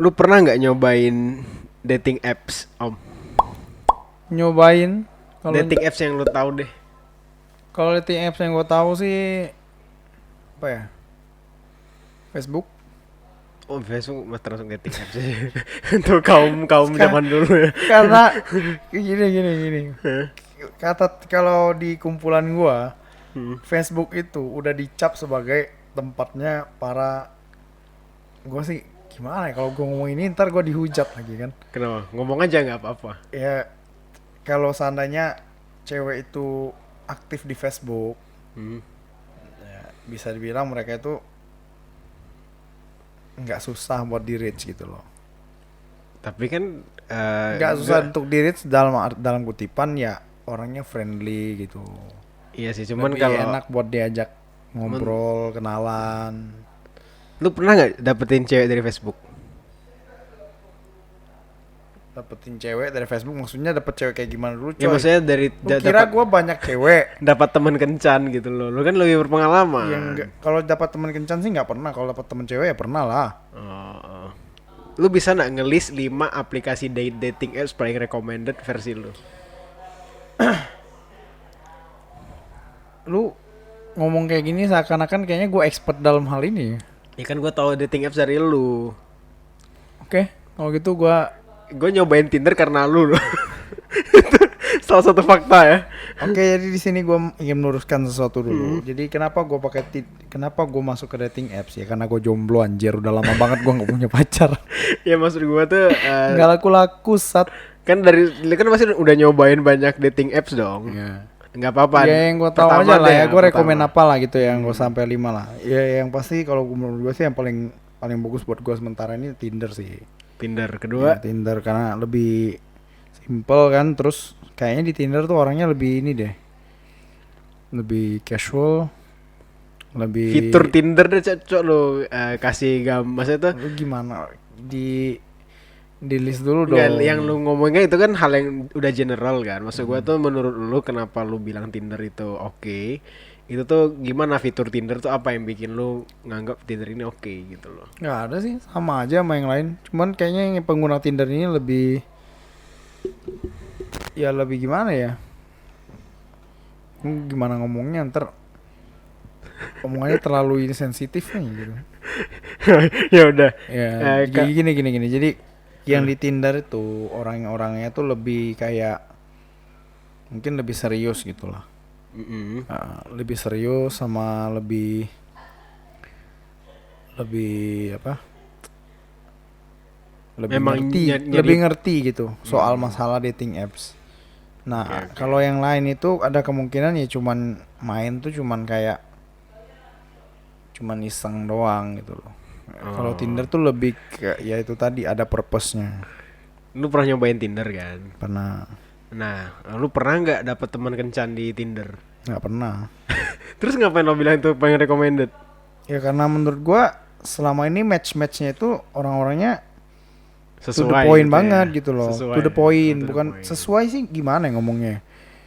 Lu pernah nggak nyobain dating apps, Om? Nyobain. Kalau Dating apps yang lu tahu deh. kalau dating apps yang gue tahu sih apa ya? Facebook. Oh, Facebook mas termasuk dating apps sih. Untuk kaum zaman dulu ya. Karena gini. Kalau di kumpulan gua, Hmm. Facebook itu udah dicap sebagai tempatnya para, gua sih gimana ya kalau gua ngomong ini ntar gua dihujat lagi kan. Kenapa? Ngomong aja nggak apa-apa. Ya kalau seandainya cewek itu aktif di Facebook, Hmm. ya, bisa dibilang mereka itu nggak susah buat di reach gitu loh. Tapi kan Nggak susah untuk di reach dalam kutipan ya, orangnya friendly gitu. iya sih, cuman Lebih kalau enak buat diajak ngobrol, kenalan. lu pernah nggak dapetin cewek dari Facebook? Dapetin cewek dari Facebook maksudnya dapet cewek kayak gimana dulu Ya coy? maksudnya dari Lu kira gue banyak cewek? dapat teman kencan gitu loh. Lu kan lebih berpengalaman. Yang kalau dapat teman kencan sih nggak pernah. Kalau dapat teman cewek ya pernah lah. Oh. Lu bisa nggak ngelis 5 aplikasi dating apps paling recommended versi lu? Lu ngomong kayak gini seakan-akan kayaknya gue expert dalam hal ini. Ya kan gue tahu dating apps dari lu. Oke, kalau gitu gue. Gue nyobain Tinder karena lu loh. Salah satu fakta ya. Oke, jadi di sini gue ingin meluruskan sesuatu dulu. Jadi kenapa gue masuk ke dating apps ya? Karena gue jomblo anjir, udah lama banget gue nggak punya pacar. Ya maksud gue tuh Nggak laku-laku sat. kan kan pasti udah nyobain banyak dating apps dong. Ya. Nggak apa-apa. Ya yang gue tahu Pertama aja lah deh, ya, gue rekomen pertama. apa lah gitu yang gue sampai 5 lah. Ya yang pasti kalau menurut gue sih yang paling paling bagus buat gue sementara ini Tinder sih. Tinder Ya, kedua. Tinder karena lebih simple kan, terus kayaknya di Tinder tuh orangnya lebih ini deh, lebih casual, lebih. Fitur Tinder deh cocok lo kasih maksudnya tuh Lu gimana di list dulu enggak, dong. yang lu ngomongnya itu kan hal yang udah general kan. Maksud gua tuh menurut lu kenapa lu bilang Tinder itu oke? Itu tuh gimana fitur Tinder tuh apa yang bikin lu nganggap Tinder ini oke gitu loh. Nggak ada sih, sama aja sama yang lain. Cuman kayaknya yang pengguna Tinder ini lebih, ya lebih gimana ya? Gimana ngomongnya ntar omongannya terlalu ini sensitif nih gitu. Ya udah. Ya, Kak. gini. Jadi yang di Tinder itu orang-orangnya tuh lebih kayak mungkin lebih serius gitu lah. Mm-mm. Lebih serius sama lebih lebih apa? Lebih Memang ngerti, nyari- lebih ngerti gitu soal masalah dating apps. Nah, Oke. kalau yang lain itu ada kemungkinan ya cuman main tuh cuman kayak cuman iseng doang gitu loh. Kalau Tinder tuh lebih ke ya itu tadi ada purpose-nya. Lu pernah nyobain Tinder kan? Pernah. Nah, lu pernah nggak dapet teman kencan di Tinder? Nggak pernah. Terus ngapain lo bilang itu paling recommended? Ya karena menurut gua selama ini match-matchnya itu orang-orangnya to the Sesuai point gitu banget ya. gitu loh. Sesuai. To the point, To the bukan point. sesuai sih gimana ya ngomongnya.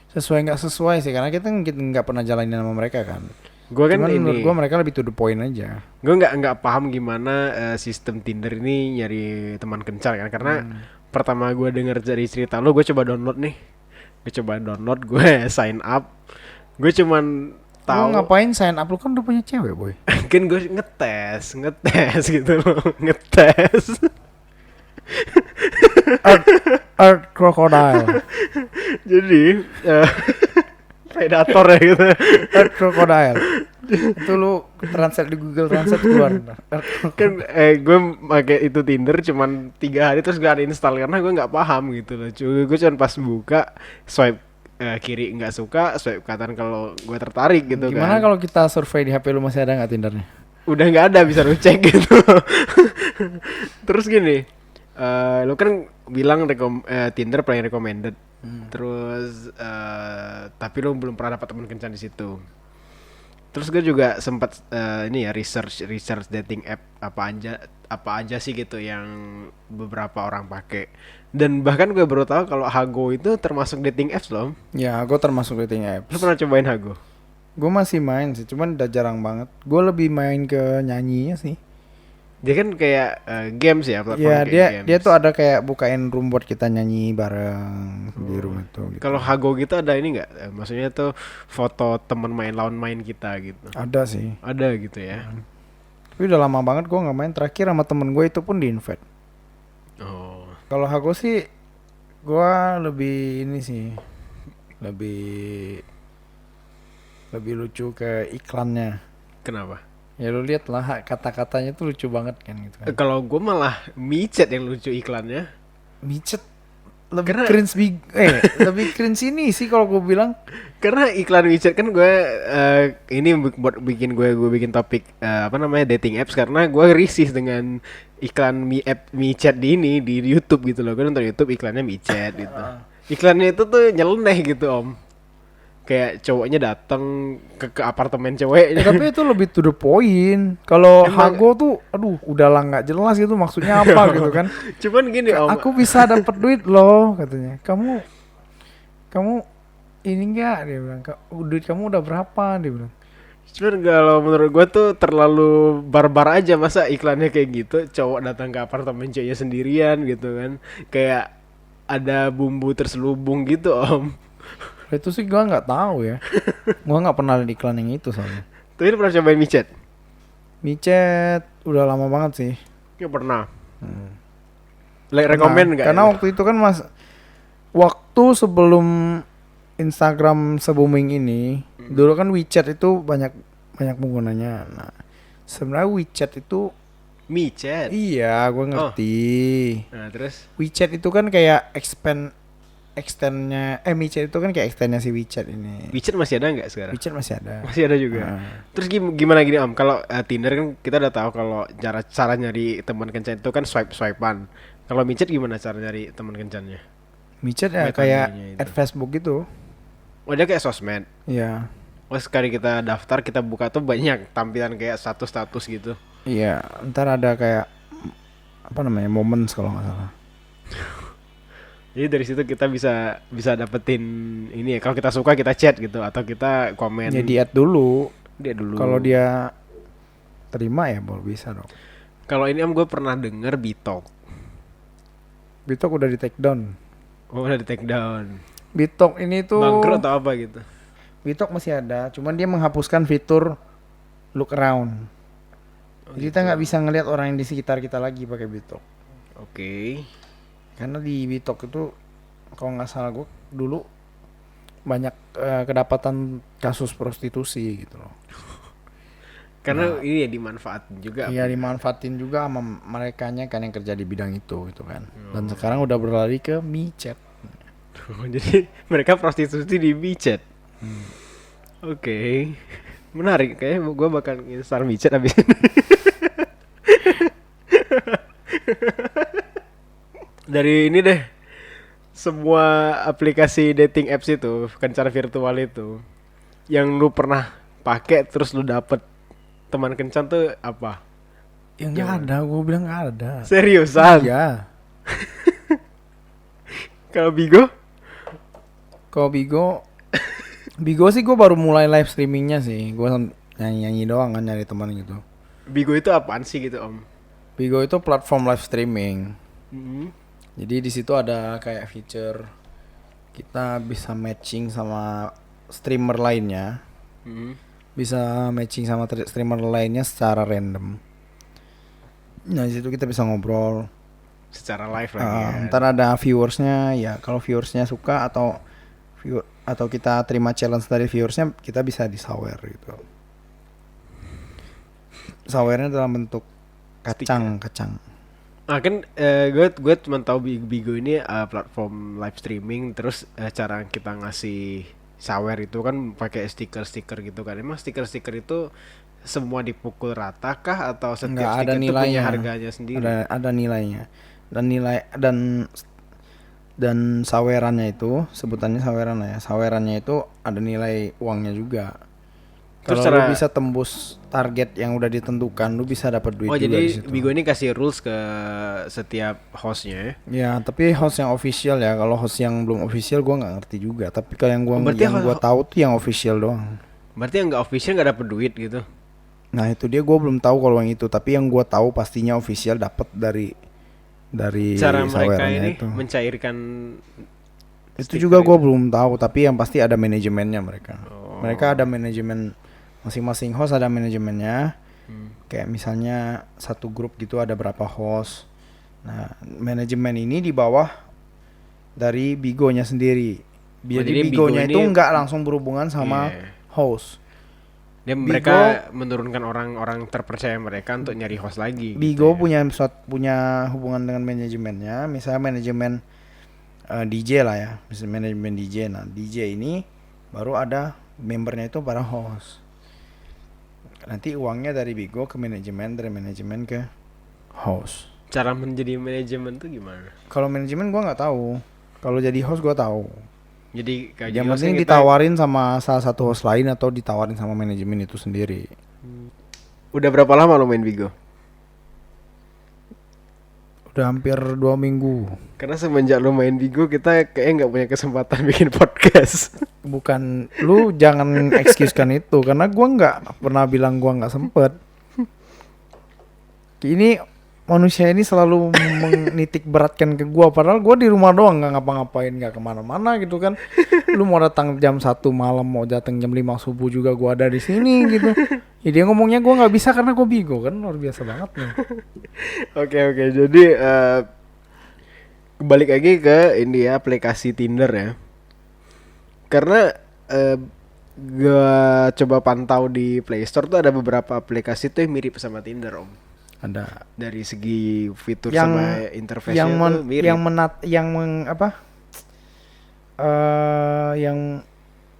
Sesuai nggak sesuai sih karena kita nggak pernah jalanin sama mereka kan. Gue kan Cuman menurut ini, gua mereka lebih to the point aja. gue nggak paham gimana sistem Tinder ini nyari teman kencan kan? Karena pertama gue denger dari cerita lo, gue coba download nih, gue sign up, gue cuman Lu tahu ngapain sign up, lu kan udah punya cewek boy. kan gue ngetes gitu loh, ngetes. Earth crocodile. Jadi predator ya gitu. Earth crocodile. Itu lu translate di Google Translate keluar. Kan gue pakai itu Tinder cuman 3 hari terus gak ada install karena gue nggak paham gitu loh. Gue cuman pas buka swipe kiri nggak suka, swipe kanan kalau gue tertarik gitu. Gimana kan. kalau kita survei di HP lu, masih ada nggak Tindernya? Udah nggak ada, bisa lu cek gitu. Terus gini, lu kan bilang Tinder paling recommended. Terus tapi lu belum pernah dapat teman kencan di situ. Terus gue juga sempat ini ya research dating app apa aja sih gitu yang beberapa orang pakai. Dan bahkan gue baru tahu kalau Hago itu termasuk dating apps loh. Ya, gue termasuk dating apps. Lu pernah cobain Hago? Gue masih main sih, cuman udah jarang banget. Gue lebih main ke nyanyinya sih. Dia kan kayak games ya, platform Ya kayak dia games. tuh ada kayak bukain room buat kita nyanyi bareng di room itu gitu. Kalau Hago gitu ada ini nggak? Maksudnya tuh foto teman main lawan main kita gitu. Ada sih. Ada gitu ya. Tapi udah lama banget gua nggak main. Terakhir sama temen gue itu pun di invite. Oh, Kalau Hago sih gua lebih ini sih. Lebih lebih lucu ke iklannya. kenapa? Ya lu lihat lah kata-katanya tuh lucu banget kan gitu kan. Kalau gue malah micet yang lucu iklannya. Micet lebih Karena- cringe lebih cringe ini sih kalau gue bilang. Karena iklan WeChat kan gue ini buat bikin gue bikin topik apa namanya dating apps karena gue risih dengan iklan WeChat di ini di YouTube gitu loh. Gue nonton YouTube iklannya WeChat gitu. Iklannya itu tuh nyeleneh gitu om. Kayak cowoknya datang ke apartemen ceweknya. Tapi itu lebih to the point. Kalau Emang- Hago tuh aduh udahlah nggak jelas gitu maksudnya apa gitu kan. Cuman gini om. Aku bisa dapat duit loh katanya. Kamu ini enggak dia bilang. Duit kamu udah berapa dia bilang. Cuman kalau menurut gue tuh terlalu barbar aja masa iklannya kayak gitu cowok datang ke apartemen ceweknya sendirian gitu kan kayak ada bumbu terselubung gitu om. Itu sih gua nggak tahu ya. Gua nggak pernah lihat iklan yang itu soalnya. Tapi lu pernah cobain micet? Micet udah lama banget sih. Ya pernah. Like rekomend nggak? Karena waktu itu kan waktu sebelum Instagram se-booming ini, dulu kan WeChat itu banyak penggunanya. Nah, sebenarnya WeChat itu micet. iya, gue ngerti. Nah terus WeChat itu kan kayak extendnya micet itu kan kayak extendnya si WeChat ini. micet masih ada nggak sekarang? WeChat masih ada. Masih ada juga. Nah, Terus gimana gini om? Kalau Tinder kan kita udah tahu kalau cara nyari teman kencan itu kan swipean. Kalau micet gimana cara nyari teman kencannya? WeChat ya Metodenya kayak itu. add Facebook gitu. Oh dia kayak sosmed. Iya. Oh sekali kita daftar kita buka tuh banyak tampilan kayak status gitu. Iya, ntar ada kayak apa namanya? Moments kalau nggak salah. Jadi dari situ kita bisa dapetin ini ya. Kalau kita suka kita chat gitu atau kita komen. Ya di add dulu. Dia dulu. Kalau dia terima ya baru bisa dong. Kalau ini om gue pernah denger Bitok. Bitok udah di take down. Oh udah di take down. Bitok ini tuh Bangkrut atau apa gitu. Bitok masih ada, cuman dia menghapuskan fitur look around. Jadi kita nggak bisa ngelihat orang yang di sekitar kita lagi pakai Bitok. Oke. Karena di Bitok itu kalau nggak salah gue dulu banyak kedapatan kasus prostitusi gitu loh. Karena ini ya dimanfaatin juga. Iya dimanfaatin juga sama merekanya kan yang kerja di bidang itu gitu kan. Dan sekarang udah berlari ke micet. Jadi mereka prostitusi di micet. Oke. Menarik kayaknya gue bakal install micet abis ini. Dari ini deh. Semua aplikasi dating apps itu, kencan virtual itu, yang lu pernah pakai terus lu dapet teman kencan tuh apa? Ya nggak ada, gue bilang nggak ada. Seriusan? Iya. Kalau Bigo? Kalau Bigo sih gue baru mulai live streamingnya sih. Gue nyanyi doang kan nyari teman gitu. Bigo itu apaan sih gitu om? Bigo itu platform live streaming. Mhm. Jadi di situ ada kayak feature kita bisa matching sama streamer lainnya. Mhm. Bisa matching sama streamer lainnya secara random. Nah di situ kita bisa ngobrol. Secara live lagi ya. Ntar ada viewersnya ya. Kalau viewersnya suka atau kita terima challenge dari viewersnya, kita bisa disawer gitu. Sawernya dalam bentuk kacang. Ah kan gue cuma tahu Bigo ini platform live streaming terus cara kita ngasih sawer itu kan pakai stiker-stiker gitu kan. Emang stiker-stiker itu semua dipukul rata kah atau setiap Nggak, ada stiker itu punya nilainya. harganya sendiri? Ada nilainya. Dan sawerannya itu sebutannya saweran ya. Sawerannya itu ada nilai uangnya juga. Terus Kalau lu cara- bisa tembus target yang udah ditentukan, lu bisa dapat duit Oh juga di jadi situ. Bigo ini kasih rules ke setiap hostnya ya? Ya, tapi host yang official ya. Kalau host yang belum official gua nggak ngerti juga. Tapi kalau yang Oh, berarti gua tahu tuh yang official doang. Berarti yang nggak official nggak dapet duit gitu? Nah itu dia, gue belum tahu kalau yang itu, tapi yang gue tahu pastinya official dapat dari Cara mereka sawerannya ini itu. mencairkan Itu stiker juga gue itu. belum tahu, tapi yang pasti ada manajemennya mereka. Oh. Mereka ada manajemen, masing-masing host ada manajemennya. Hmm. Kayak misalnya satu grup gitu ada berapa host. Nah manajemen ini di bawah dari Bigonya sendiri. Jadi Jadi Bigonya Bigo itu ini- nggak langsung berhubungan sama Iya. host. Dia Bigo- mereka menurunkan orang-orang terpercaya mereka untuk nyari host lagi. Bigo gitu ya. punya hubungan dengan manajemennya, misalnya manajemen DJ lah ya, misalnya manajemen DJ. Nah DJ ini baru ada membernya itu para host. Nanti uangnya dari Bigo ke manajemen, dari manajemen ke host. Cara menjadi manajemen tuh gimana? Kalau manajemen gua nggak tahu. Kalau jadi host gua tahu. Jadi kayak Yang jadi penting hostnya kita- ditawarin sama salah satu host lain atau ditawarin sama manajemen itu sendiri. Udah berapa lama lo main Bigo? Udah hampir 2 minggu. Karena semenjak lo main Bigo kita kayaknya nggak punya kesempatan bikin podcast. Bukan, lu jangan excuse-kan itu, karena gua nggak pernah bilang gua nggak sempet. Ini manusia ini selalu menitik beratkan ke gua, padahal gua di rumah doang, nggak ngapa-ngapain, nggak kemana-mana gitu kan. Lu mau datang jam 1 malam, mau datang jam 5 subuh juga gua ada di sini gitu. Ya dia ngomongnya gua nggak bisa karena gua Bigo, kan luar biasa banget nih. Oke, jadi balik lagi ke ini ya, aplikasi Tinder ya. Karena gua coba pantau di Play Store tuh ada beberapa aplikasi tuh yang mirip sama Tinder om. Ada Dari segi fitur yang sama interface-nya tuh mirip. yang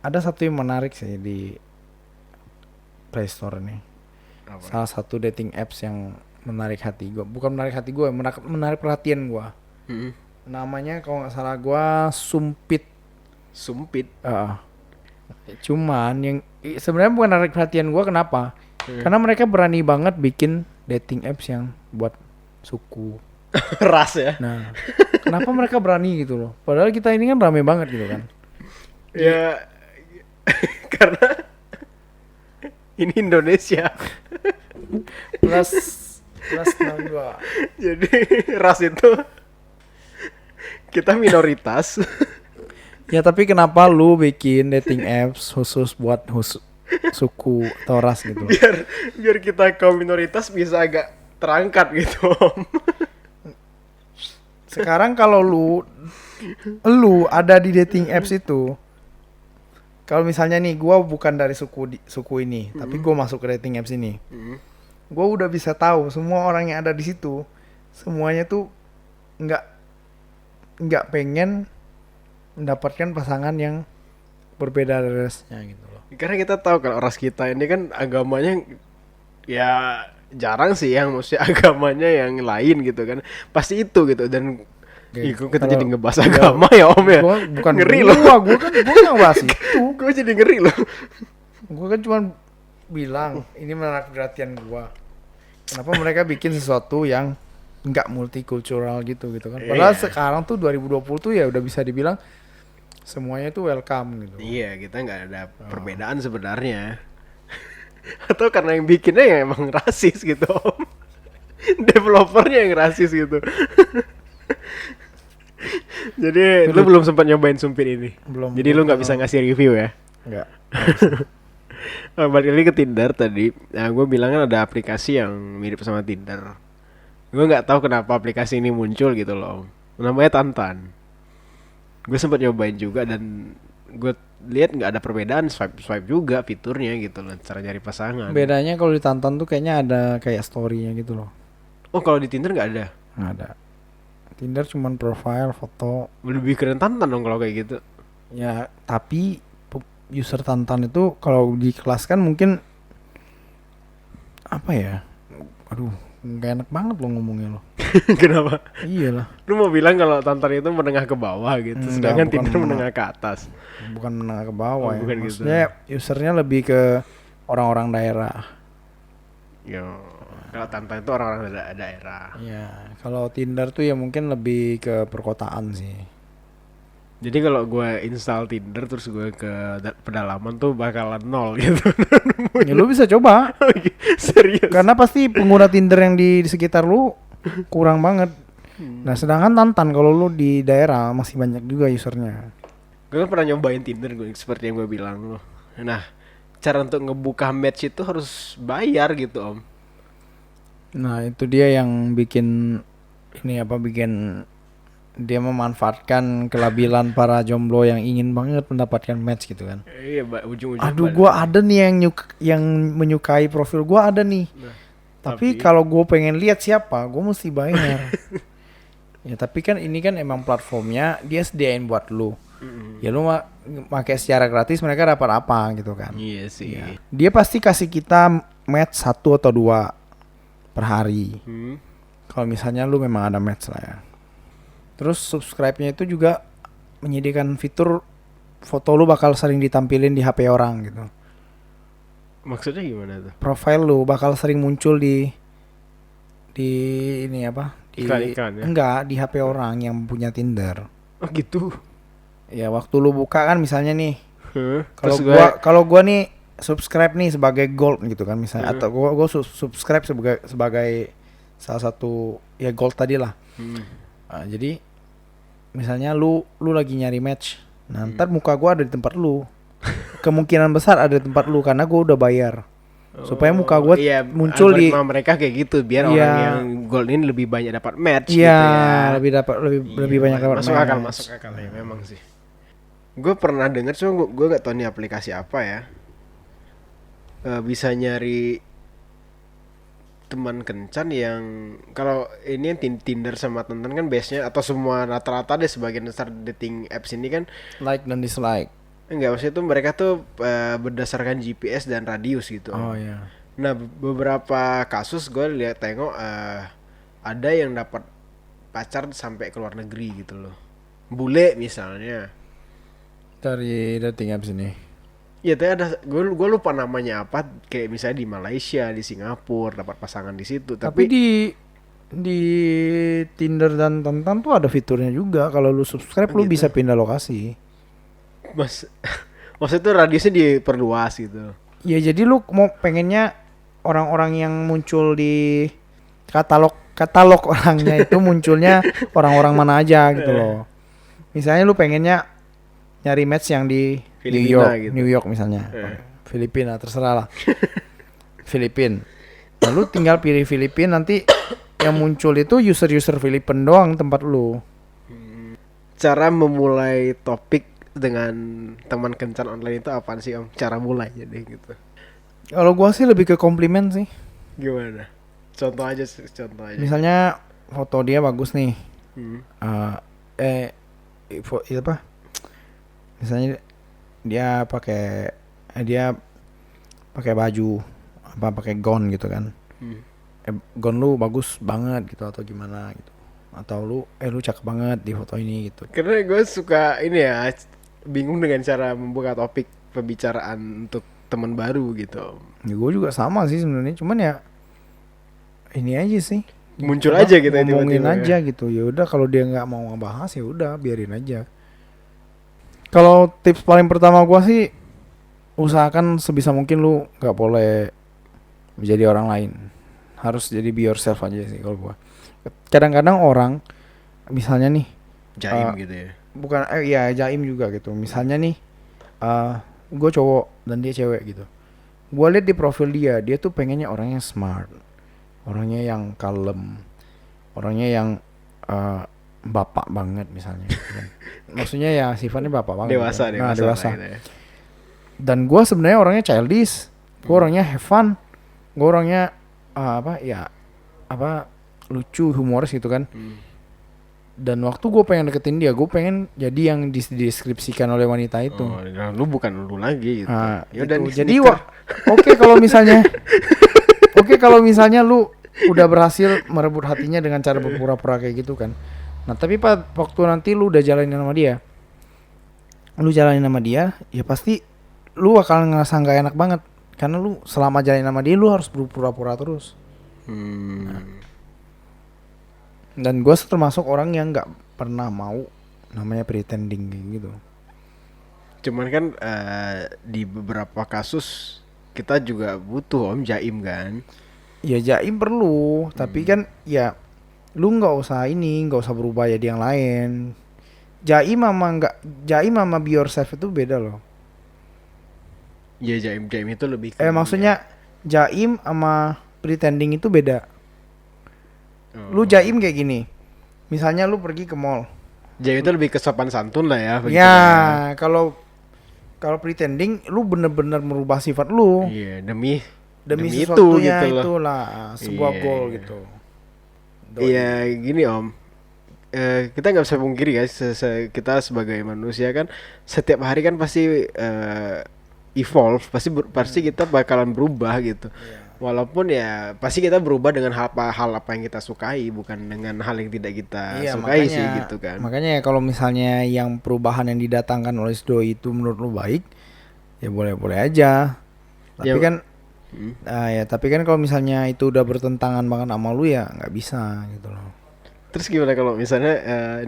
ada satu yang menarik sih di Play Store nih. Apa? Salah satu dating apps yang menarik hati gue, bukan menarik hati gue, menarik perhatian gue. Mm-mm. Namanya kalau nggak salah gue Sumpit. Sumpit. Cuman yang sebenarnya bukan menarik perhatian gue, kenapa? Karena mereka berani banget bikin dating apps yang buat suku. Ras ya. Nah, kenapa mereka berani gitu loh? Padahal kita ini kan rame banget gitu kan. Ya karena ini Indonesia. Plus 62. Jadi ras itu kita minoritas. Ya tapi kenapa lu bikin dating apps khusus buat suku atau ras gitu loh? biar kita kaum minoritas bisa agak terangkat gitu om. Sekarang kalau lu ada di dating apps itu, kalau misalnya nih gua bukan dari suku ini, tapi gua masuk ke dating apps ini, gua udah bisa tahu semua orang yang ada di situ, semuanya tuh nggak pengen mendapatkan pasangan yang berbeda dari rasnya gitu loh. Karena kita tahu kalau ras kita ini kan agamanya ya jarang sih yang maksudnya agamanya yang lain gitu kan. Pasti itu gitu dan Oke, kita kalau- jadi ngebahas agama ya om ya. Gua bukan ngeri gua, loh. gua kan nggak bahas itu. Gue jadi ngeri loh. Gua kan cuma bilang ini menarik perhatian gua. Kenapa mereka bikin sesuatu yang nggak multikultural gitu kan. Padahal Iya. sekarang tuh 2020 tuh ya udah bisa dibilang semuanya tuh welcome gitu. Iya, kita nggak ada perbedaan sebenarnya. Atau karena yang bikinnya ya emang rasis gitu om. Developernya yang rasis gitu. Jadi lu belum sempat nyobain Sumpit ini. Belum. Jadi lu nggak bisa ngasih review ya. Enggak. Balik lagi ke Tinder tadi. Nah, gue bilang kan ada aplikasi yang mirip sama Tinder. Gue nggak tahu kenapa aplikasi ini muncul gitu loh. Namanya Tantan. Gue sempat nyobain juga dan gue lihat nggak ada perbedaan, swipe juga fiturnya gitu loh, cara nyari pasangan. Bedanya kalau di Tantan tuh kayaknya ada kayak story-nya gitu loh. Oh, kalau di Tinder nggak ada. Nggak ada. Tinder cuman profile, foto. Lebih keren Tantan dong kalau kayak gitu. Ya, tapi user Tantan itu kalau di kelas kan mungkin apa ya? Aduh, nggak enak banget lo ngomongnya lo. Kenapa? Iyalah, Lu mau bilang kalau Tantan itu menengah ke bawah gitu, Enggak, sedangkan bukan Tinder menengah. menengah ke atas. bukan menengah ke bawah Oh, ya. bukan gitu. Maksudnya usernya lebih ke orang-orang daerah. Yo, kalau Tantan itu orang-orang daerah. Ya, kalau Tinder tuh ya mungkin lebih ke perkotaan sih. Jadi kalau gue install Tinder terus gue ke pedalaman tuh bakalan nol gitu. Ya lu bisa coba. Serius. Karena pasti pengguna Tinder yang di sekitar lu kurang banget. Nah, sedangkan Tantan kalau lu di daerah masih banyak juga usernya. Gue kan pernah nyobain Tinder gue seperti yang gue bilang loh. Nah, cara untuk ngebuka match itu harus bayar gitu om. Nah, itu dia yang bikin bikin dia memanfaatkan kelabilan para jomblo yang ingin banget mendapatkan match gitu kan. Iya, ujung-ujung. Aduh, gua ada nih yang menyukai profil gua ada nih. Nah, Tapi kalau gue pengen lihat siapa, gue mesti bayar. Ya tapi kan ini kan emang platformnya dia sediain buat lu. Ya lu pakai secara gratis mereka dapat apa gitu kan. Iya sih. Ya. Dia pasti kasih kita match 1 atau 2 per hari. Kalau misalnya lu memang ada match lah ya. Terus subscribe-nya itu juga menyediakan fitur foto lu bakal sering ditampilin di HP orang gitu. Maksudnya gimana tuh? Profile lu bakal sering muncul di ini apa? Iklan-iklan ya? Enggak, di HP orang yang punya Tinder. Oh gitu. Ya waktu lu buka kan misalnya nih. Terus Kalau gua nih subscribe nih sebagai gold gitu kan misalnya atau gua subscribe sebagai salah satu ya gold tadi lah. Jadi misalnya lu lagi nyari match. Nah, ntar muka gua ada di tempat lu. Kemungkinan besar ada di tempat lu karena gua udah bayar. Supaya muka gua muncul di mereka kayak gitu biar orang yang gold ini lebih banyak dapat match gitu ya. lebih banyak dapat match. Masuk akal ya memang sih. Gue pernah dengar cuma gue gak tahu nih aplikasi apa ya. Bisa nyari teman kencan yang kalau ini yang Tinder sama Tantan kan base-nya atau semua rata-rata deh sebagian besar dating apps ini kan like dan dislike. Enggak, maksudnya tuh mereka tuh berdasarkan GPS dan radius gitu. Oh iya. Nah, beberapa kasus gue lihat tengok ada yang dapat pacar sampai ke luar negeri gitu loh. Bule misalnya. Dari dating apps ini. Iya, tapi ada gue lupa namanya apa, kayak misalnya di Malaysia, di Singapura dapat pasangan di situ. Tapi di Tinder dan Tantan tuh ada fiturnya juga. Kalau lu subscribe lu bisa pindah lokasi. Maksudnya tuh radiusnya diperluas gitu. Ya jadi lu mau pengennya orang-orang yang muncul di katalog orangnya itu munculnya orang-orang mana aja gitu loh. Misalnya lu pengennya nyari match yang di Filipina New York misalnya. Filipina terserah lah. Filipina. Lalu tinggal pilih Filipina, nanti yang muncul itu user Filipina doang tempat lu. Cara memulai topik dengan teman kencan online itu apaan sih om? Cara mulai jadi gitu. Kalau gua sih lebih ke komplimen sih. Gimana? Contoh aja. Misalnya foto dia bagus nih. Apa? Misalnya dia pakai baju apa pakai gown gitu kan. Gown lu bagus banget gitu atau gimana gitu. Atau lu cakep banget di foto ini gitu. Karena gue suka ini ya, bingung dengan cara membuka topik pembicaraan untuk teman baru gitu. Ya gue juga sama sih sebenarnya, cuman ya ini aja sih. Muncul aja gitu ngomongin aja gitu. Ya udah kalau dia nggak mau ngebahas ya udah biarin aja. Kalau tips paling pertama gua sih usahakan sebisa mungkin lu nggak boleh menjadi orang lain. Harus jadi be yourself aja sih kalau gua. Kadang-kadang orang misalnya nih jaim gitu ya. Bukan ya jaim juga gitu. Misalnya nih gue cowok dan dia cewek gitu. Gua lihat di profil dia tuh pengennya orangnya smart. Orangnya yang kalem. Orangnya yang bapak banget misalnya gitu kan. Maksudnya ya sifatnya bapak banget dewasa gitu. Dewasa gitu ya. Dan gue sebenarnya orangnya childish, gue orangnya have fun, gue orangnya lucu, humoris gitu kan. Dan waktu gue pengen deketin dia, gue pengen jadi yang dideskripsikan oleh wanita itu. Lu bukan lu lagi gitu. Yaudah nih, jadi oke kalau misalnya lu udah berhasil merebut hatinya dengan cara berpura-pura kayak gitu kan. Nah tapi waktu nanti lu udah jalanin sama dia, ya pasti lu bakal ngerasa gak enak banget. Karena lu selama jalanin sama dia, lu harus berpura-pura terus. Nah. Dan gue termasuk orang yang gak pernah mau namanya pretending kayak gitu. Cuman kan di beberapa kasus kita juga butuh om jaim kan. Ya jaim perlu, tapi kan ya lu nggak usah berubah jadi yang lain. Jaim sama be yourself itu beda loh. Ya jaim itu lebih ke Maksudnya jaim sama pretending itu beda. Lu oh. jaim kayak gini. Misalnya lu pergi ke mall. Jaim itu lebih ke sopan santun lah ya. begitu Ya, lah. kalau pretending lu bener-bener merubah sifat lu Iya demi demi itu sesuatunya gitu loh. itulah sebuah Iya. goal gitu. Iya gini om. Kita nggak bisa pungkiri guys, kita sebagai manusia kan setiap hari kan pasti evolve, pasti kita bakalan berubah gitu. Walaupun ya pasti kita berubah dengan hal apa yang kita sukai, bukan dengan hal yang tidak kita Iya, sukai makanya, sih gitu kan. makanya ya kalau misalnya yang perubahan yang didatangkan oleh si doi itu menurut lu baik, ya boleh-boleh aja. Tapi Ya, kan tapi kan kalau misalnya itu udah bertentangan banget sama lu ya nggak bisa gitu loh. terus gimana kalau misalnya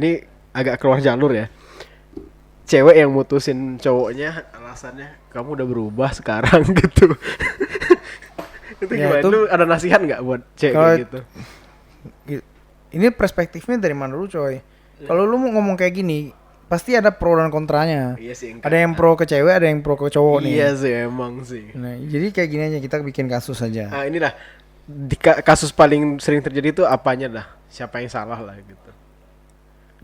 ini agak keluar jalur ya. Cewek yang mutusin cowoknya alasannya kamu udah berubah sekarang gitu. Itu Ya, gimana? itu Itu ada nasihat nggak buat cewek kalau kayak gitu? ini perspektifnya dari mana dulu coy. Kalau lu mau ngomong kayak gini, pasti ada pro dan kontranya. Iya sih. Ada yang pro ke cewek, ada yang pro ke cowok nih. Iya sih emang sih. Nah, jadi kayak gini aja kita bikin kasus aja. Nah inilah kasus paling sering terjadi itu apanya dah? Siapa yang salah lah gitu.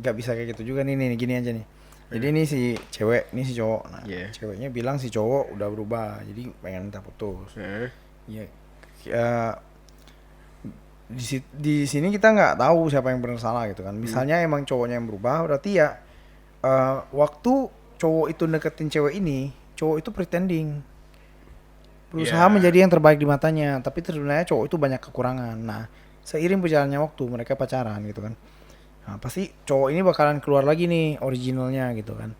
Gak bisa kayak gitu juga nih gini aja nih. Jadi ini si cewek, ini si cowok. Nah, Iya. ceweknya bilang si cowok udah berubah, jadi pengen minta putus. Ya, di sini kita nggak tahu siapa yang benar salah gitu kan. Misalnya emang cowoknya yang berubah, berarti ya waktu cowok itu deketin cewek ini, cowok itu pretending, berusaha Yeah. menjadi yang terbaik di matanya, tapi sebenarnya cowok itu banyak kekurangan. Nah, seiring berjalannya waktu mereka pacaran gitu kan. Nah, pasti cowok ini bakalan keluar lagi nih originalnya gitu kan.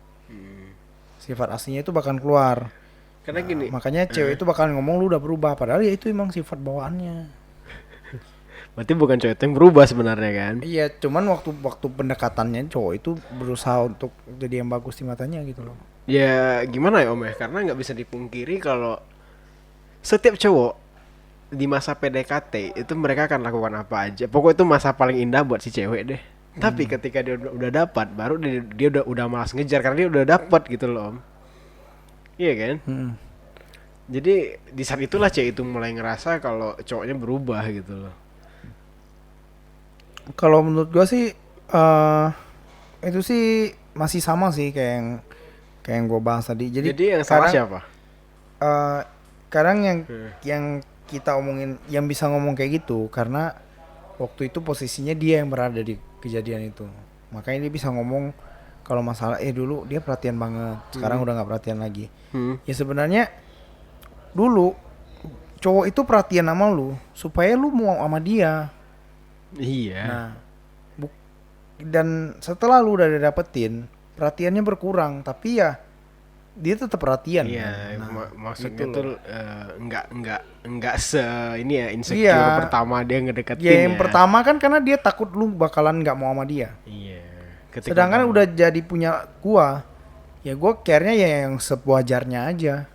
Sifat aslinya itu bakalan keluar. Karena gini, Makanya cewek itu bakalan ngomong lu udah berubah, padahal ya itu emang sifat bawaannya. berarti bukan cowok itu yang berubah sebenarnya kan? Iya, cuman waktu pendekatannya cowok itu berusaha untuk jadi yang bagus di matanya gitu loh. Ya gimana ya om ya? Karena nggak bisa dipungkiri kalau setiap cowok di masa PDKT itu mereka akan lakukan apa aja. Pokoknya itu masa paling indah buat si cewek deh. Tapi ketika dia udah dapat, baru dia udah malas ngejar karena dia udah dapat gitu loh om. Iya kan? Jadi di saat itulah cewek itu mulai ngerasa kalau cowoknya berubah gitu loh. Kalau menurut gua sih itu sih masih sama sih kayak yang gua bahas tadi. Jadi yang salah siapa? Sekarang yang kita omongin, yang bisa ngomong kayak gitu karena waktu itu posisinya dia yang berada di kejadian itu, makanya dia bisa ngomong kalau masalah dulu dia perhatian banget, sekarang udah nggak perhatian lagi. Ya sebenarnya dulu cowok itu perhatian sama lu supaya lu mau sama dia. Iya. Nah, dan setelah lu udah dapetin, perhatiannya berkurang, tapi ya dia tetap perhatian. Iya, Nah, maksudnya gitu tuh enggak se ini ya insecure Iya. pertama dia ngedeketin Ya yang ya. pertama kan karena dia takut lu bakalan nggak mau sama dia. Iya. Sedangkan udah jadi punya gua, ya gua care-nya ya yang sewajarnya aja.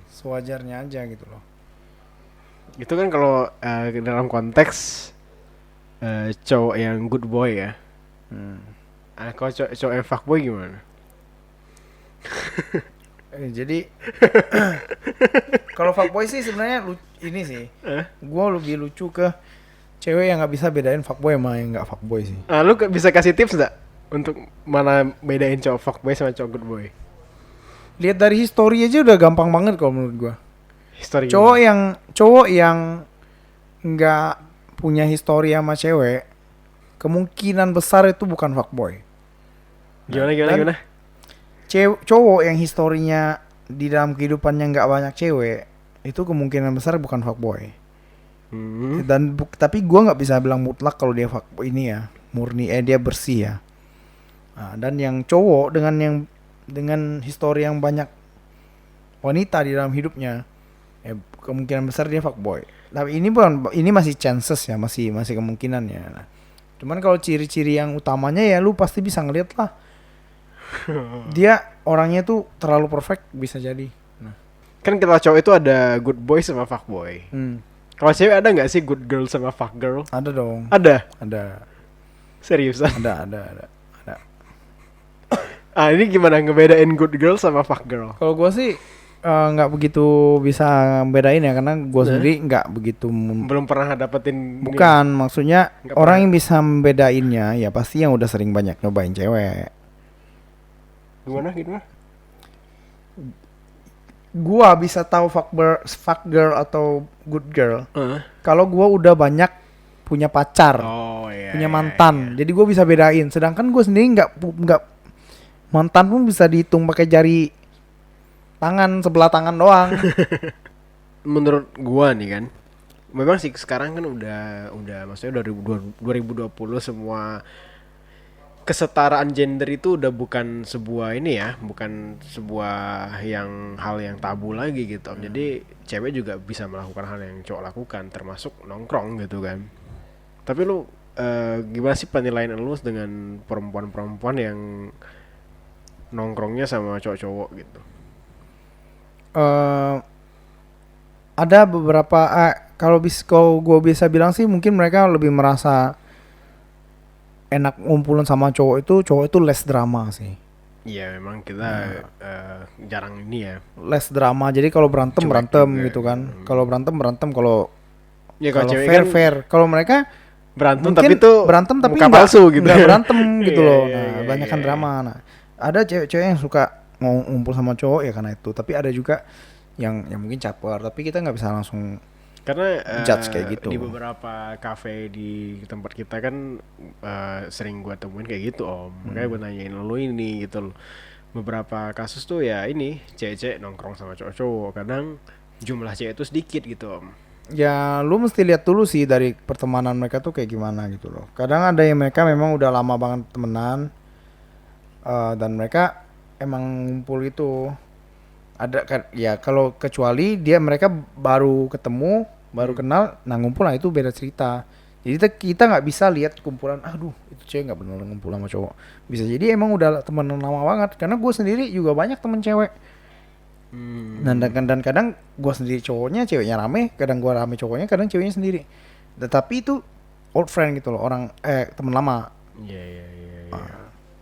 Sewajarnya aja gitu loh. itu kan kalau dalam konteks cowok yang good boy ya. Kalau cowok yang fuckboy gimana? Jadi kalau fuckboy sih sebenarnya ini sih. Gua lebih lucu ke cewek yang nggak bisa bedain fuckboy sama yang nggak fuckboy sih. Lu bisa kasih tips nggak untuk mana bedain cowok fuckboy sama cowok good boy? Lihat dari history aja udah gampang banget kalau menurut gua. Histori Cowok yang nggak punya histori sama cewek, kemungkinan besar itu bukan fuckboy. gimana? Cowok yang historinya di dalam kehidupannya nggak banyak cewek, itu kemungkinan besar bukan fuckboy. Dan tapi gua nggak bisa bilang mutlak kalau dia fuckboy ini ya, murni dia bersih ya. Nah, dan yang cowok dengan histori yang banyak wanita di dalam hidupnya, kemungkinan besar dia fuckboy. Tapi ini masih chances ya, masih kemungkinan ya. Nah, Cuman kalau ciri-ciri yang utamanya ya lu pasti bisa ngeliat lah. Dia orangnya tuh terlalu perfect bisa jadi. Nah. Kan kalau cowok itu ada good boy sama fuck boy. Kalau cewek ada nggak sih good girl sama fuck girl? Ada dong. Ada. Ada. Seriusan? Ada. Ah, ini gimana ngebedain good girl sama fuck girl? Kalau gua sih nggak begitu bisa bedain ya karena gua sendiri nggak begitu Belum pernah dapetin. bukan maksudnya Nggak orang pernah. yang bisa membedainnya ya pasti yang udah sering banyak nyobain cewek. Gimana? Gua bisa tahu fuck girl atau good girl Heeh. kalau gua udah banyak punya pacar, Oh iya. punya iya, mantan. iya. Jadi gua bisa bedain. Sedangkan gua sendiri nggak mantan pun bisa dihitung pakai jari tangan sebelah tangan doang. Menurut gua nih kan, memang sih sekarang kan udah maksudnya 2020 semua kesetaraan gender itu udah bukan sebuah ini ya, bukan sebuah hal yang tabu lagi gitu Om. Jadi cewek juga bisa melakukan hal yang cowok lakukan, termasuk nongkrong gitu kan. Tapi lu gimana sih penilaian lu dengan perempuan-perempuan yang nongkrongnya sama cowok-cowok gitu? eh Ada beberapa kalau gue bisa bilang sih mungkin mereka lebih merasa enak ngumpulin sama cowok itu less drama sih. Iya memang kita jarang ini ya. Less drama. Jadi kalau berantem Cuek berantem juga. gitu kan. Kalau berantem kalau Ya kalau cewek fair kan fair. Kalau mereka berantem mungkin tapi tuh berantem tapi muka palsu gitu. nggak berantem gitu Iya, loh. iya, Nah, iya, banyakan iya. drama. Nah, ada cewek-cewek yang suka ngumpul sama cowok ya karena itu. Tapi ada juga yang mungkin caper. Tapi kita nggak bisa langsung Karena judge kayak gitu. di beberapa kafe di tempat kita kan sering gua temuin kayak gitu Om. Makanya gua nanyain lu ini gitu loh. Beberapa kasus tuh ya ini cewek-cewek nongkrong sama cowok-cowok. Kadang jumlah cewek itu sedikit gitu Om. ya lu mesti lihat dulu sih dari pertemanan mereka tuh kayak gimana gitu loh. Kadang ada yang mereka memang udah lama banget temenan dan mereka emang ngumpul gitu. Ada kan ya kalau kecuali mereka baru ketemu, baru kenal, nah ngumpul lah itu beda cerita. Jadi kita nggak bisa lihat kumpulan, aduh itu cewek nggak benar ngumpul sama cowok. Bisa jadi emang udah temenan lama banget. Karena gue sendiri juga banyak temen cewek. Dan kadang gue sendiri cowoknya, ceweknya rame, kadang gue rame cowoknya, kadang ceweknya sendiri. Tetapi itu old friend gitu loh, orang teman lama. Iya iya iya.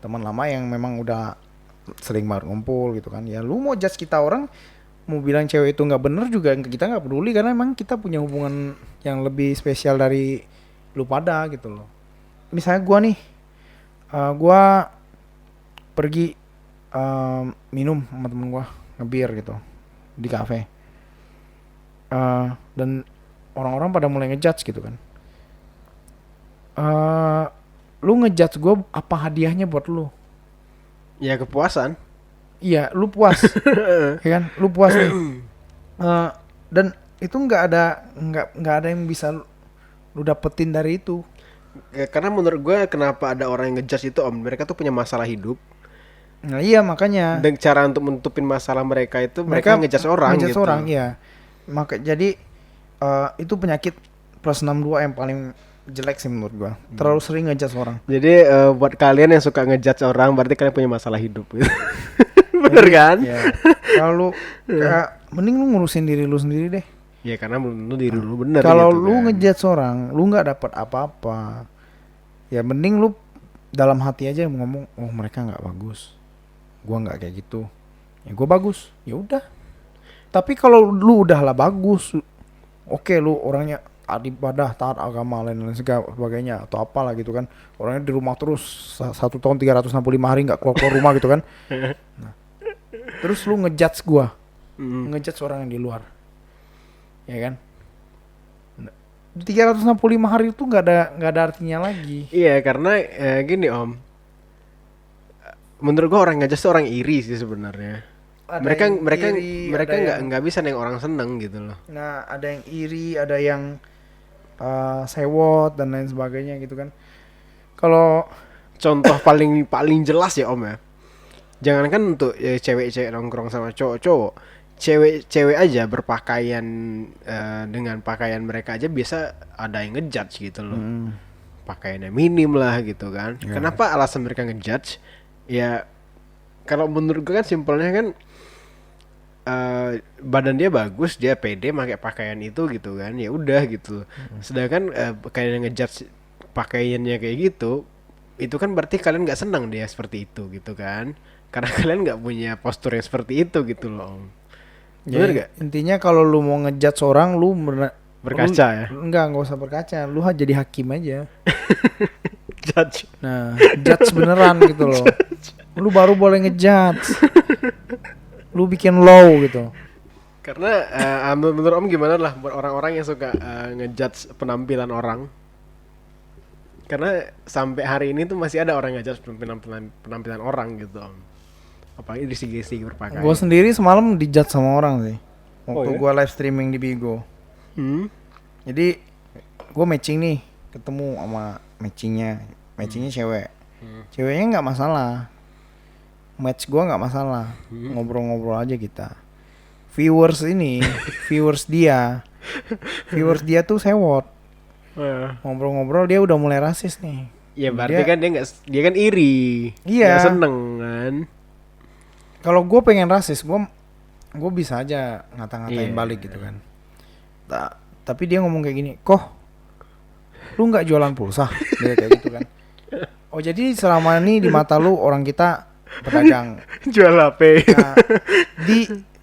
Teman lama yang memang udah sering banget ngumpul gitu kan. Ya lu mau judge kita orang, mau bilang cewek itu nggak bener juga kita nggak peduli karena emang kita punya hubungan yang lebih spesial dari lu pada gitu loh. Misalnya gue nih, gue pergi minum sama temen gue ngebir gitu di kafe, dan orang-orang pada mulai ngejudge gitu kan. Lu ngejudge gue apa hadiahnya buat lu? Ya kepuasan. Iya, lu puas, ya kan? Lu puas nih. Dan itu nggak ada yang bisa lu dapetin dari itu. Ya, karena menurut gue kenapa ada orang yang ngejudge itu Om, mereka tuh punya masalah hidup. Nah iya makanya. Dan cara untuk menutupin masalah mereka itu mereka ngejudge orang ngejudge gitu. orang, iya. Jadi itu penyakit plus 62 yang paling jelek sih menurut gua. Terlalu sering ngejudge orang. Jadi buat kalian yang suka ngejudge orang berarti kalian punya masalah hidup. Bener kan? Ya. Kalau mending lu ngurusin diri lu sendiri deh. Ya karena belum tentu diri lu bener Kalau gitu lu kan. ngejudge orang, lu nggak dapat apa-apa. Ya mending lu dalam hati aja ngomong, oh mereka nggak bagus, gua nggak kayak gitu. Ya gua bagus, ya udah. Tapi kalau lu udahlah bagus, oke lu orangnya ibadah, taat agama, lain sebagainya atau apalah gitu kan. Orangnya di rumah terus 1 tahun 365 hari nggak keluar rumah gitu kan. Nah, terus lu ngejudge gua, ngejudge orang yang di luar, ya kan? 365 hari itu nggak ada artinya lagi. Iya karena gini Om, menurut gua orang ngejudge tuh orang iri sih sebenarnya. Ada Mereka yang mereka iri, mereka ada nggak bisa neng orang seneng gitu loh. Nah, ada yang iri, ada yang sewot dan lain sebagainya gitu kan. Kalau Contoh paling jelas ya Om ya. Jangankan untuk cewek-cewek nongkrong sama cowok-cowok, cewek-cewek aja berpakaian dengan pakaian mereka aja biasa ada yang ngejudge gitu loh. pakaiannya minim lah gitu kan. Ya. Kenapa alasan mereka ngejudge? Ya kalau menurut gue kan simpelnya kan badan dia bagus, dia pede pakai pakaian itu gitu kan, ya udah gitu. Sedangkan kalian ngejudge pakaiannya kayak gitu, itu kan berarti kalian nggak senang dia seperti itu gitu kan, karena kalian nggak punya postur yang seperti itu gitu loh. Bener Jadi, gak? intinya kalau lu mau ngejudge orang, Berkaca ya. Enggak usah berkaca, lu jadi hakim aja. Judge. Nah, judge beneran gitu loh. Lu baru boleh ngejudge. Lu bikin law gitu. Karena menurut Om gimana lah buat orang-orang yang suka ngejudge penampilan orang? Karena sampai hari ini tuh masih ada orang ngejudge penampilan orang gitu Om. Apalagi di segi berpakaian. Gue sendiri semalam dijudge sama orang sih. Waktu Oh, ya? gue live streaming di Bigo. Jadi gue matching nih, ketemu sama matchingnya cewek. Ceweknya nggak masalah, match gue nggak masalah, ngobrol-ngobrol aja kita. Viewers dia tuh sewot. Ngobrol-ngobrol dia udah mulai rasis nih. Ya berarti kan dia kan iri. Iya. Nggak seneng kan. Kalau gue pengen rasis, gue bisa aja ngata-ngatain Iya. balik gitu kan. Tapi dia ngomong kayak gini, "Koh, lu nggak jualan pulsa?" Dia kayak gitu kan. Oh, jadi selama ini di mata lu orang kita pedagang. Jual HP. Nah,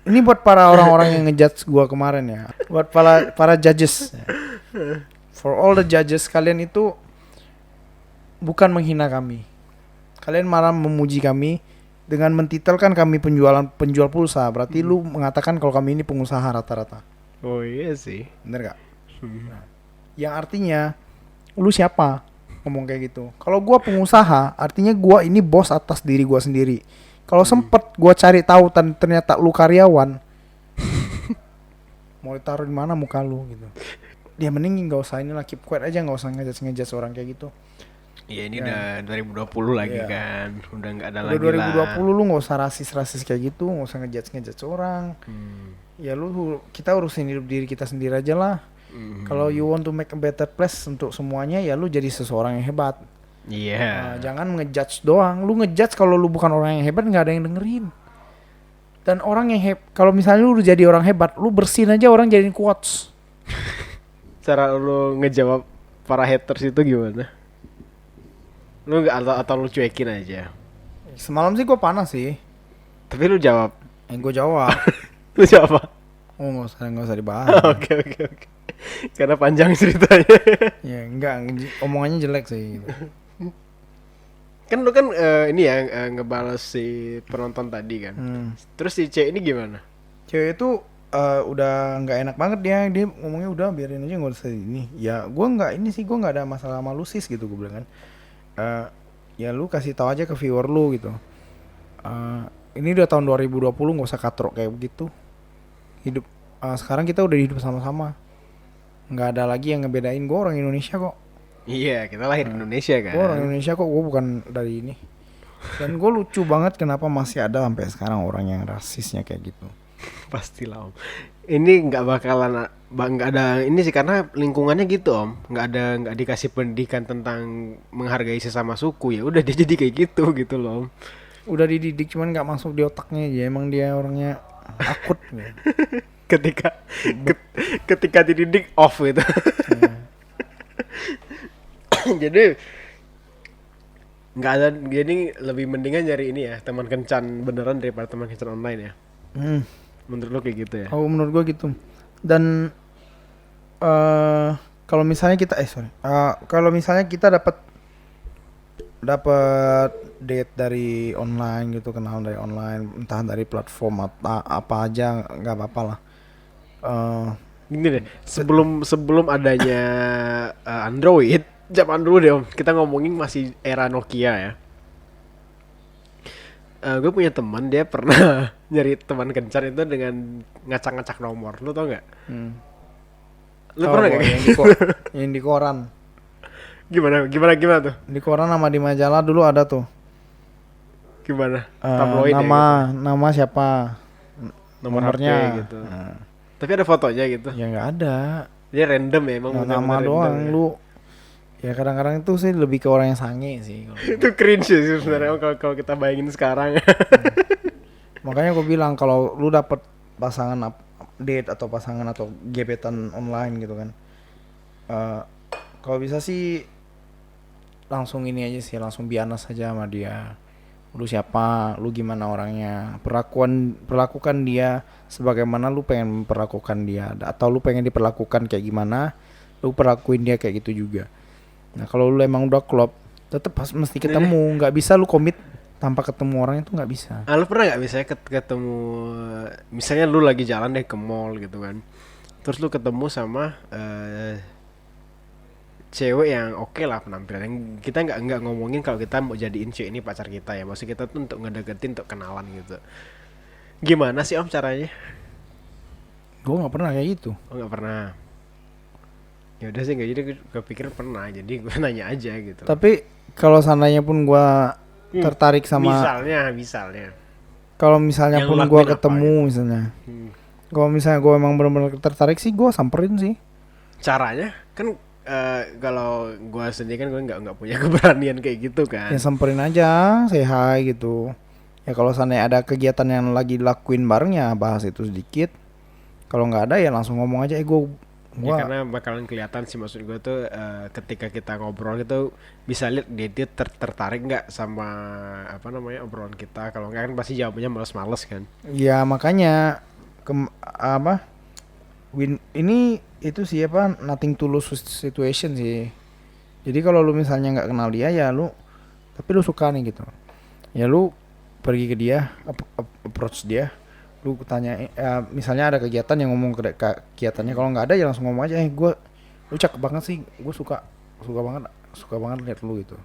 ini buat para orang-orang yang ngejudge gua kemarin ya. Buat para judges. For all the judges, kalian itu bukan menghina kami. Kalian malah memuji kami dengan mentitelkan kami penjual pulsa. Berarti lu mengatakan kalau kami ini pengusaha rata-rata. Oh iya sih. Bener gak? Nah, yang artinya lu siapa ngomong kayak gitu? Kalau gua pengusaha, artinya gua ini bos atas diri gua sendiri. Kalau sempet gua cari tahu ternyata lu karyawan, mau ditaruh di mana muka lu gitu. Dia mending nggak usah inilah, keep quiet aja, nggak usah ngejudge orang kayak gitu. Iya ini Ya. udah 2020 lagi Iya. kan. Udah nggak ada Udah lagi 2020 lah. lu nggak usah rasis kayak gitu, nggak usah ngejudge orang. Ya kita urusin hidup diri kita sendiri aja lah. Kalau you want to make a better place untuk semuanya, ya lu jadi seseorang yang hebat. Iya. Jangan ngejudge doang. Lu ngejudge kalau lu bukan orang yang hebat, nggak ada yang dengerin. Dan orang yang kalau misalnya lu udah jadi orang hebat, lu bersin aja orang jadiin quotes. Cara lu ngejawab para haters itu gimana? Lu nggak atau lu cuekin aja? Semalam sih gue panas sih. Tapi lu jawab. Gue jawab. Lu jawab apa? Oh nggak usah dibahas. Oke. Karena panjang ceritanya. Ya enggak, omongannya jelek sih. Kan lu kan ini ya ngebales si penonton tadi kan. Terus si C ini gimana? Cewek itu udah nggak enak banget dia ngomongnya udah biarin aja nggak usah ini. Ya gue nggak ada masalah sama lu sis gitu gue bilang kan. Ya lu kasih tahu aja ke viewer lu gitu. Ini udah tahun 2020 nggak usah katrok kayak begitu. Hidup sekarang kita udah hidup sama-sama. Nggak ada lagi yang ngebedain, gue orang Indonesia kok. Iya, kita lahir di Indonesia kan. Gue orang Indonesia kok, gue bukan dari ini. Dan gue lucu banget kenapa masih ada sampai sekarang orang yang rasisnya kayak gitu. Pastilah Om. Ini nggak bakalan nggak ada ini sih karena lingkungannya gitu Om. Nggak dikasih pendidikan tentang menghargai sesama suku, ya udah dia jadi kayak gitu loh Om. Udah dididik cuman nggak masuk di otaknya aja, emang dia orangnya akut gitu. ketika dididik off gitu. Jadi nggak ada, jadi lebih mendingan nyari ini ya, teman kencan beneran daripada teman kencan online ya. Menurut lo kayak gitu ya? Oh menurut gua gitu. Dan kalau misalnya kita kalau misalnya kita dapat date dari online gitu, kenalan dari online, entah dari platform apa aja, nggak apa-apa lah. Gini deh, sebelum adanya Android, zaman dulu deh Om, kita ngomongin masih era Nokia ya. Gue punya teman, dia pernah nyari teman kencan itu dengan ngacak-ngacak nomor, lu tau nggak? Lu pernah nggak? Yang di koran. Gimana tuh? Di koran sama di majalah dulu ada tuh. Gimana? Tabloid nama siapa? Nomornya HP gitu. Tapi ada fotonya gitu. Ya nggak ada. Dia random ya, emang Nama doang. Lu Ya kadang-kadang itu sih lebih ke orang yang sange sih kalau Itu cringe sih sebenarnya kalau kita bayangin sekarang. makanya gue bilang kalau lu dapet pasangan update atau pasangan atau gebetan online gitu kan, eh kalau bisa sih langsung ini aja sih, langsung bianas saja sama dia. Lu siapa, lu gimana orangnya, perlakukan dia sebagaimana lu pengen memperlakukan dia, atau lu pengen diperlakukan kayak gimana, lu perlakuin dia kayak gitu juga. Nah kalau lu emang udah klop, tetep pas mesti ketemu, nggak bisa lu komit tanpa ketemu orang itu nggak bisa. Lu pernah nggak misalnya ketemu, misalnya lu lagi jalan deh ke mall gitu kan, terus lu ketemu sama cewek yang oke lah penampilannya, kita nggak ngomongin kalau kita mau jadiin cewek ini pacar kita ya, maksud kita tuh untuk ngedeketin, untuk kenalan gitu. Gimana sih om caranya? Gue nggak pernah kayak gitu. Oh nggak pernah. Ya udah sih, nggak, jadi gue pikir pernah, jadi gue nanya aja gitu. Tapi kalau seandainya pun gue tertarik sama, misalnya kalau misalnya yang pun lu gue lakuin apa ketemu gitu? misalnya, kalau misalnya gue emang benar-benar tertarik sih, gue samperin sih. Caranya kan kalau gue sendiri kan gue nggak punya keberanian kayak gitu kan. Ya samperin aja, say hi gitu. Ya kalau seandainya ada kegiatan yang lagi dilakuin bareng ya bahas itu sedikit. Kalau nggak ada ya langsung ngomong aja, Ya gua karena bakalan kelihatan sih, maksud gue tuh ketika kita ngobrol gitu bisa lihat dia tertarik nggak sama apa namanya obrolan kita. Kalau nggak kan pasti jawabnya males-males kan. ya makanya apa ini itu sih apa, nothing to lose situation sih. Jadi kalau lu misalnya nggak kenal dia ya lu, tapi lu suka nih gitu, ya lu pergi ke dia, approach dia, lu tanya misalnya ada kegiatan yang ngomong ke kegiatannya, kalau nggak ada ya langsung ngomong aja, lu cakep banget sih, gue suka banget lihat lu gitu.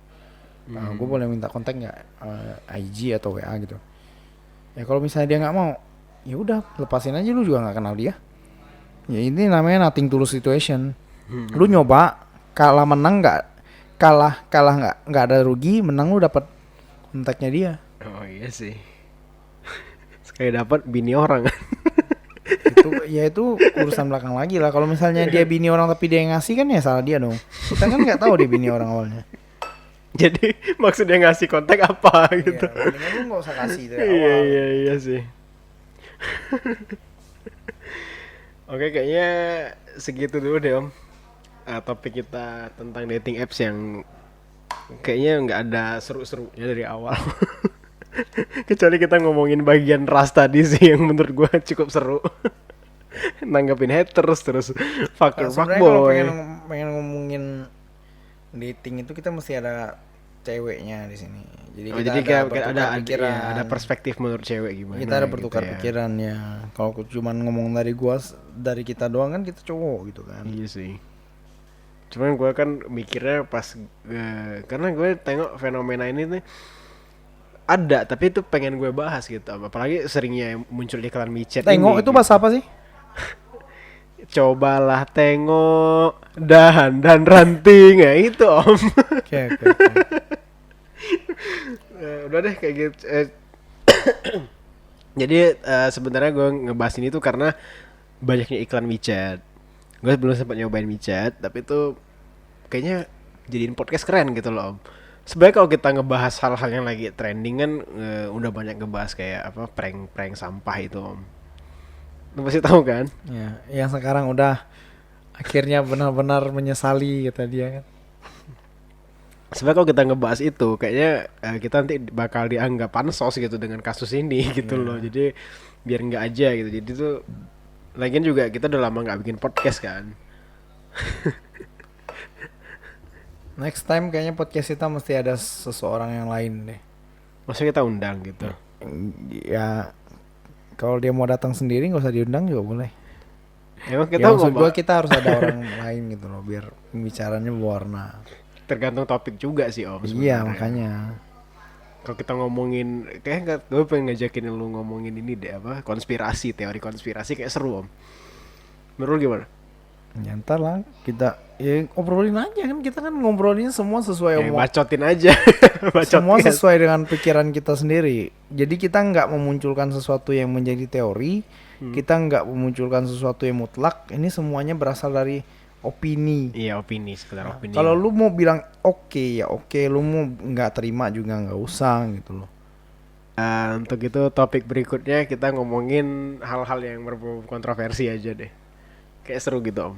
Gue boleh minta kontak nggak, IG atau WA gitu. Ya kalau misalnya dia nggak mau, ya udah lepasin aja, lu juga nggak kenal dia. Ya ini namanya nothing to lose situation. Lu nyoba, kalah menang nggak, kalah nggak ada rugi, menang lu dapat kontaknya dia. Oh iya sih. Sekali dapat bini orang. Itu urusan belakang lagi lah. Kalau misalnya dia bini orang tapi dia yang ngasih kan ya salah dia dong. Kita kan nggak tahu dia bini orang awalnya. Jadi maksudnya ngasih kontak apa gitu. Iya, mendingan lu nggak usah kasih dari Iya awal. iya sih. Oke, kayaknya segitu dulu deh om. Topik kita tentang dating apps yang kayaknya nggak ada seru-serunya dari awal. Kecuali kita ngomongin bagian ras tadi sih yang menurut gue cukup seru. Nanggepin haters terus fucker Sebenarnya kalau fuckboy. pengen ngomongin dating itu kita mesti ada ceweknya di sini. Jadi Oh, kita jadi ada kayak bertukar ada pikiran. ya, ada perspektif menurut cewek gimana. Kita ada gitu bertukar ya. pikiran ya. Kalau cuman ngomong dari kita doang kan kita cowok gitu kan. Iya sih. Cuman gue kan mikirnya pas karena gue tengok fenomena ini nih ada, tapi itu pengen gue bahas gitu. Apalagi seringnya muncul iklan micet Tengok ini. itu bahasa apa sih? Cobalah tengok dahan dan ranting ya itu om. Oke. Udah deh kayak gitu. Jadi sebenarnya gue ngebahas ini tuh karena banyaknya iklan micet. Gue belum sempat nyobain micet, tapi itu kayaknya jadiin podcast keren gitu loh om. Sebenarnya kalau kita ngebahas hal-hal yang lagi trending kan udah banyak ngebahas kayak apa prank sampah itu om. Lu pasti tahu kan? Ya, yang sekarang udah akhirnya benar-benar menyesali kata dia kan. Sebenarnya kalau kita ngebahas itu kayaknya kita nanti bakal dianggap pansos gitu dengan kasus ini gitu loh. Jadi biar nggak aja gitu. Jadi tuh lagian juga kita udah lama nggak bikin podcast kan. Next time kayaknya podcast kita mesti ada seseorang yang lain deh. Maksudnya kita undang gitu. Ya kalau dia mau datang sendiri nggak usah diundang juga boleh. Emang Ya kita maksud gua kita harus ada orang lain gitu loh biar pembicaranya berwarna. tergantung topik juga sih om. Iya sebenarnya. makanya. Kalau kita ngomongin kayak gue pengen ngajakin lu ngomongin ini deh apa konspirasi, teori konspirasi kayak seru om. Menurut lu gimana? Ya ntar lah kita ya ngobrolin aja kan, kita kan ngobrolin semua sesuai Bacotin aja. semua sesuai dengan pikiran kita sendiri. Jadi kita nggak memunculkan sesuatu yang menjadi teori, kita nggak memunculkan sesuatu yang mutlak. Ini semuanya berasal dari opini. Iya, opini, sekedar Nah, opini. kalau lu mau bilang oke ya oke, lu mau nggak terima juga nggak usah gitu loh. Untuk itu topik berikutnya kita ngomongin hal-hal yang berbau kontroversi aja deh. Kayak seru gitu, Om.